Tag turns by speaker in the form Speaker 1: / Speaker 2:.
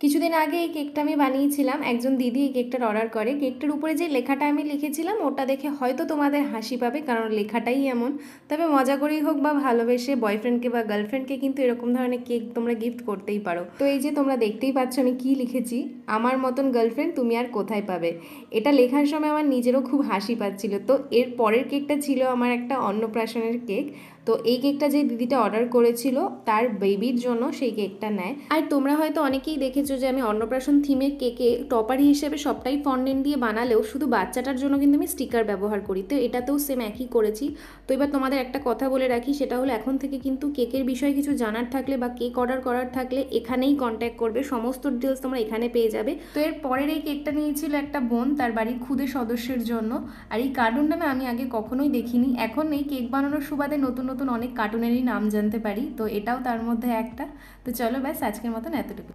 Speaker 1: কিছুদিন আগে এই কেকটা আমি বানিয়েছিলাম। একজন দিদি এই কেকটার অর্ডার করে। কেকটার উপরে যে লেখাটা আমি লিখেছিলাম ওটা দেখে হয়তো তোমাদের হাসি পাবে, কারণ লেখাটাই এমন। তবে মজা করেই হোক বা ভালোবেসে বয়ফ্রেন্ডকে বা গার্লফ্রেন্ডকে কিন্তু এরকম ধরনের কেক তোমরা গিফট করতেই পারো। তো এই যে তোমরা দেখতেই পাচ্ছ আমি কি লিখেছি, আমার মতন গার্লফ্রেন্ড তুমি আর কোথায় পাবে। এটা লেখার সময় আমার নিজেরও খুব হাসি পাচ্ছিল। তো এর পরের কেকটা ছিল আমার একটা অন্নপ্রাশনের কেক। তো এই কেকটা যে দিদিটা অর্ডার করেছিল তার বেবির জন্য সেই কেকটা নেয়। আর তোমরা হয়তো অনেকেই দেখেছো যে আমি অন্নপ্রাশন থিমের কেকে টপারি হিসেবে সবটাই ফন্ডেন্ট দিয়ে বানালেও শুধু বাচ্চাটার জন্য কিন্তু আমি স্টিকার ব্যবহার করি। তো এটাতেও সেম একই করেছি। তো এবার তোমাদের একটা কথা বলে রাখি, সেটা হলো এখন থেকে কিন্তু কেকের বিষয়ে কিছু জানার থাকলে বা কেক অর্ডার করার থাকলে এখানেই কন্ট্যাক্ট করবে, সমস্ত ডিটেলস তোমরা এখানে পেয়ে যাবে। তো এর পরের এই কেকটা নিয়েছিল একটা বোন তার বাড়ির ক্ষুদে সদস্যের জন্য। আর এই কার্টুনটা না আমি আগে কখনোই দেখিনি, এখন এই কেক বানানোর সুবাদে নতুন নতুন অনেক কার্টুনেরই নাম জানতে পারি। তো এটাও তার মধ্যে একটা। তো চলো ব্যাস আজকের মতন এতটুকু।